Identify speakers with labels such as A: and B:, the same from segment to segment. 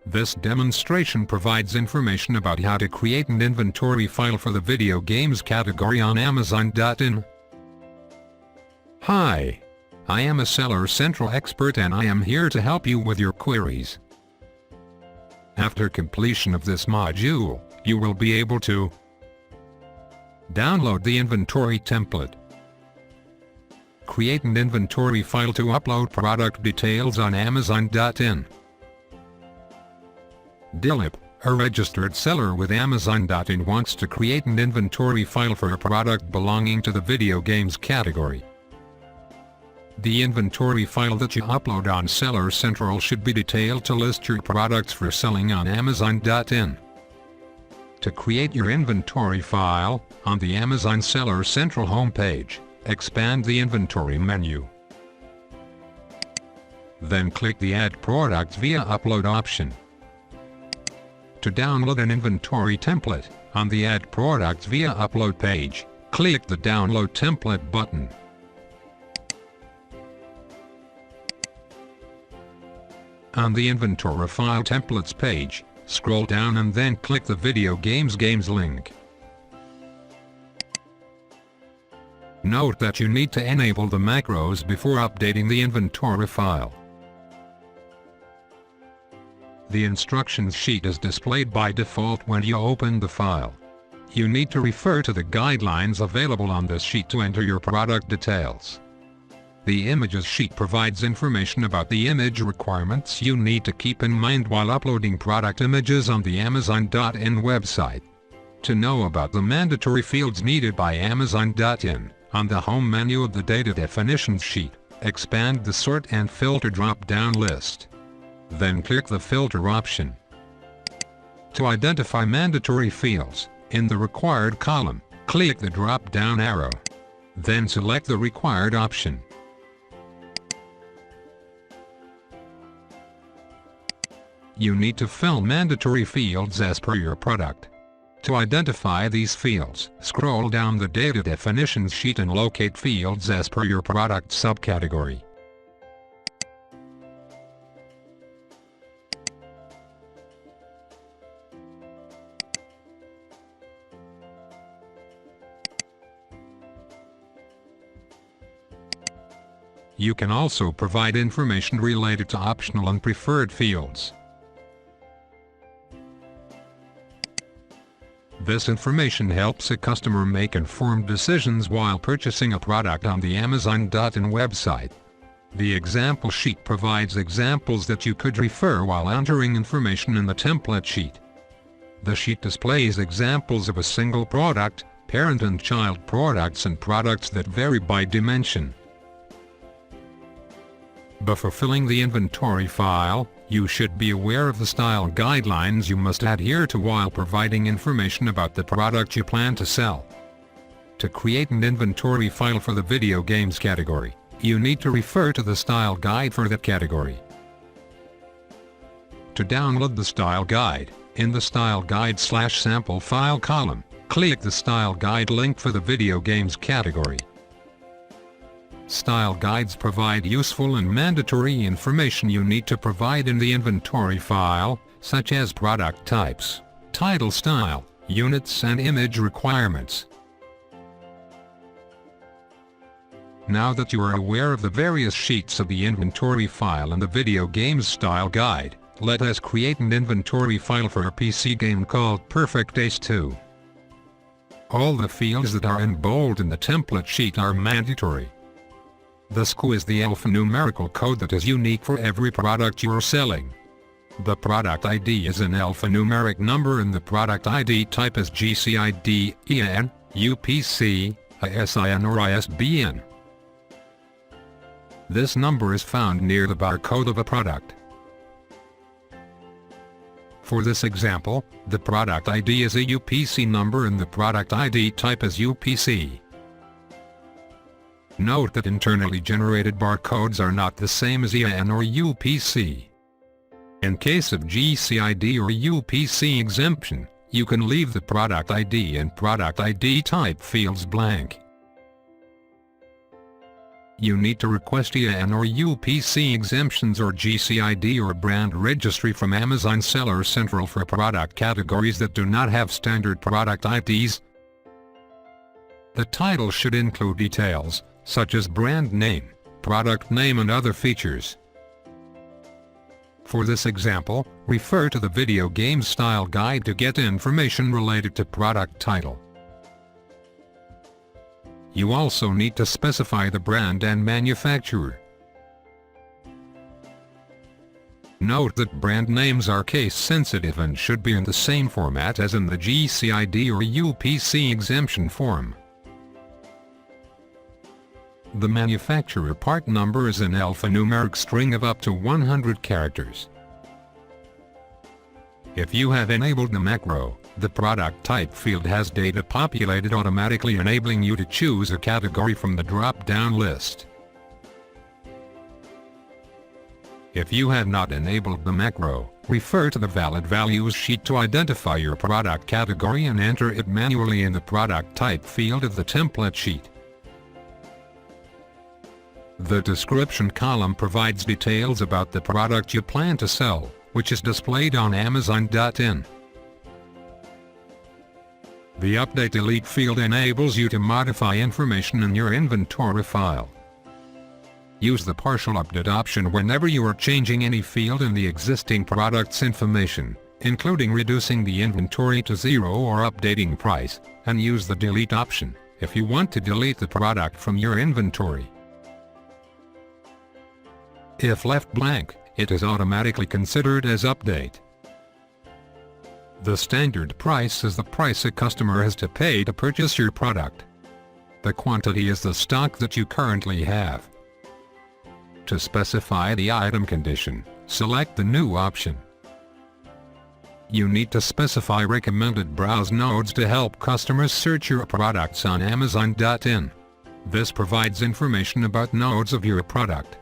A: This demonstration provides information about how to create an inventory file for the video games category on Amazon.in. Hi, I am a Seller Central expert and I am here to help you with your queries. After completion of this module, you will be able to download the inventory template, create an inventory file to upload product details on Amazon.in. Dilip, a registered seller with Amazon.in, wants to create an inventory file for a product belonging to the video games category. The inventory file that you upload on Seller Central should be detailed to list your products for selling on Amazon.in. To create your inventory file, on the Amazon Seller Central homepage, expand the inventory menu. Then click the Add Products via Upload option. To download an inventory template, on the Add Products via Upload page, click the Download Template button. On the Inventory File Templates page, scroll down and then click the Video Games link. Note that you need to enable the macros before updating the inventory file. The instructions sheet is displayed by default when you open the file. You need to refer to the guidelines available on this sheet to enter your product details. The Images sheet provides information about the image requirements you need to keep in mind while uploading product images on the Amazon.in website. To know about the mandatory fields needed by Amazon.in, on the home menu of the Data Definitions sheet, expand the Sort and Filter drop-down list. Then click the Filter option. To identify mandatory fields, in the Required column, click the drop-down arrow. Then select the required option. You need to fill mandatory fields as per your product. To identify these fields, scroll down the Data Definitions sheet and locate fields as per your product subcategory. You can also provide information related to optional and preferred fields. This information helps a customer make informed decisions while purchasing a product on the Amazon.in website. The example sheet provides examples that you could refer while entering information in the template sheet. The sheet displays examples of a single product, parent and child products, and products that vary by dimension. Before filling the inventory file, you should be aware of the style guidelines you must adhere to while providing information about the product you plan to sell. To create an inventory file for the video games category, you need to refer to the style guide for that category. To download the style guide, in the Style Guide/Sample File column, click the Style Guide link for the video games category. Style guides provide useful and mandatory information you need to provide in the inventory file, such as product types, title style, units and image requirements. Now that you are aware of the various sheets of the inventory file and the video games style guide, let us create an inventory file for a PC game called Perfect Ace 2. All the fields that are in bold in the template sheet are mandatory. The SKU is the alphanumerical code that is unique for every product you are selling. The product ID is an alphanumeric number and the product ID type is GCID, EN, UPC, ISIN or ISBN. This number is found near the barcode of a product. For this example, the product ID is a UPC number and the product ID type is UPC. Note that internally generated barcodes are not the same as EN or UPC. In case of GCID or UPC exemption, you can leave the product ID and product ID type fields blank. You need to request EAN or UPC exemptions or GCID or brand registry from Amazon Seller Central for product categories that do not have standard product IDs. The title should include details, such as brand name, product name and other features. For this example, refer to the Video Games Style Guide to get information related to product title. You also need to specify the brand and manufacturer. Note that brand names are case-sensitive and should be in the same format as in the GCID or UPC exemption form. The manufacturer part number is an alphanumeric string of up to 100 characters. If you have enabled the macro, the product type field has data populated automatically, enabling you to choose a category from the drop-down list. If you have not enabled the macro, refer to the Valid Values sheet to identify your product category and enter it manually in the product type field of the template sheet. The description column provides details about the product you plan to sell, which is displayed on Amazon.in. The Update Delete field enables you to modify information in your inventory file. Use the Partial Update option whenever you are changing any field in the existing product's information, including reducing the inventory to 0 or updating price, and use the Delete option if you want to delete the product from your inventory. If left blank, it is automatically considered as update. The standard price is the price a customer has to pay to purchase your product. The quantity is the stock that you currently have. To specify the item condition, select the New option. You need to specify recommended browse nodes to help customers search your products on Amazon.in. This provides information about nodes of your product.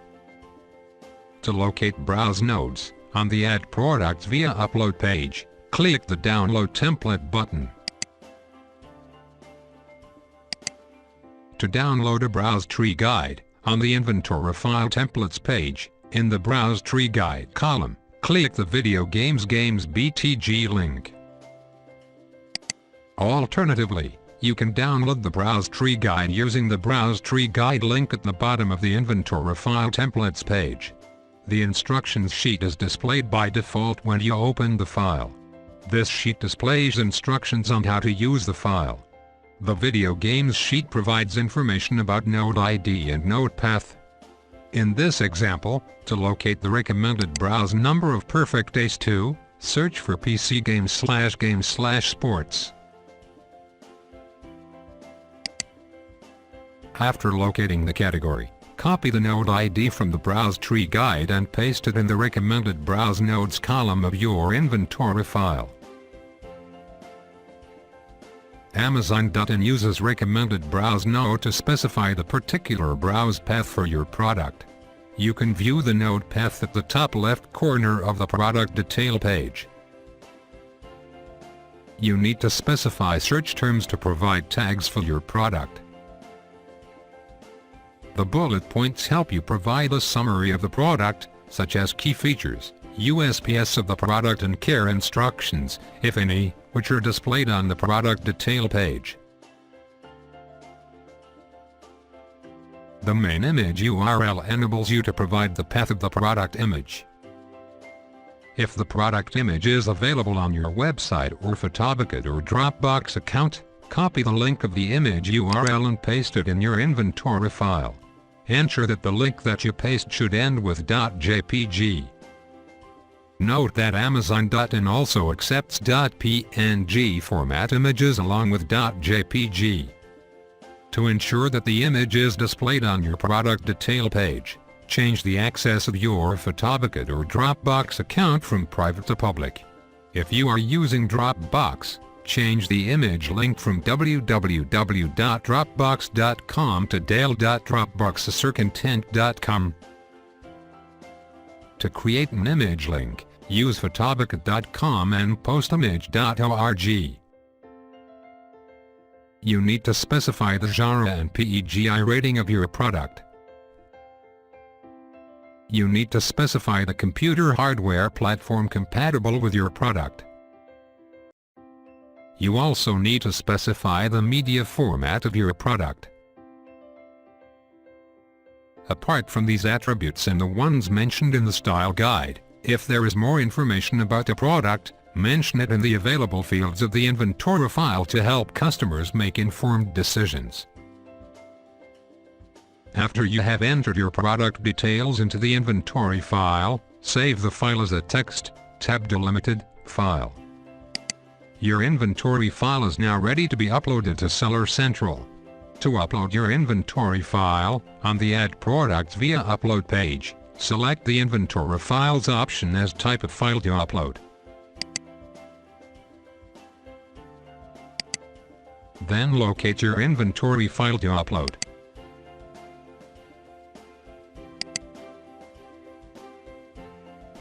A: To locate browse nodes, on the Add Products via Upload page, click the Download Template button. To download a Browse Tree Guide, on the Inventory File Templates page, in the Browse Tree Guide column, click the Video Games BTG link. Alternatively, you can download the Browse Tree Guide using the Browse Tree Guide link at the bottom of the Inventory File Templates page. The instructions sheet is displayed by default when you open the file. This sheet displays instructions on how to use the file. The Video Games sheet provides information about node ID and node path. In this example, to locate the recommended browse number of Perfect Ace 2, search for PC Games/Sports. After locating the category, copy the node ID from the Browse Tree Guide and paste it in the Recommended Browse Nodes column of your inventory file. Amazon.in uses Recommended Browse Node to specify the particular browse path for your product. You can view the node path at the top left corner of the product detail page. You need to specify search terms to provide tags for your product. The bullet points help you provide a summary of the product, such as key features, USPs of the product and care instructions, if any, which are displayed on the product detail page. The main image URL enables you to provide the path of the product image. If the product image is available on your website or Photobucket or Dropbox account, copy the link of the image URL and paste it in your inventory file. Ensure that the link that you paste should end with .jpg. Note that Amazon.in also accepts .png format images along with .jpg. To ensure that the image is displayed on your product detail page, change the access of your Photobucket or Dropbox account from private to public. If you are using Dropbox, change the image link from www.dropbox.com to dale.dropboxasearchcontent.com. To create an image link, use photobucket.com and postimage.org. You need to specify the genre and PEGI rating of your product. You need to specify the computer hardware platform compatible with your product. You also need to specify the media format of your product. Apart from these attributes and the ones mentioned in the style guide, if there is more information about the product, mention it in the available fields of the inventory file to help customers make informed decisions. After you have entered your product details into the inventory file, save the file as a text, tab delimited, file. Your inventory file is now ready to be uploaded to Seller Central. To upload your inventory file, on the Add Products via Upload page, select the Inventory Files option as type of file to upload. Then locate your inventory file to upload.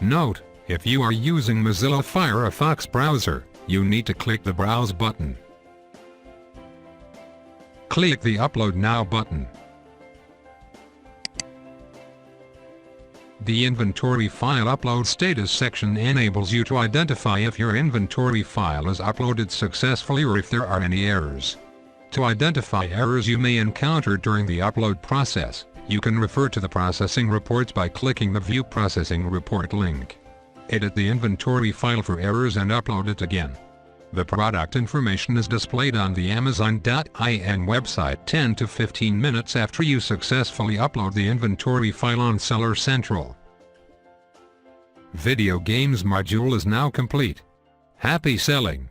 A: Note, if you are using Mozilla Firefox browser, you need to click the Browse button. Click the Upload Now button. The Inventory File Upload Status section enables you to identify if your inventory file is uploaded successfully or if there are any errors. To identify errors you may encounter during the upload process, you can refer to the processing reports by clicking the View Processing Report link. Edit the inventory file for errors and upload it again. The product information is displayed on the Amazon.in website 10 to 15 minutes after you successfully upload the inventory file on Seller Central. Video Games module is now complete. Happy selling!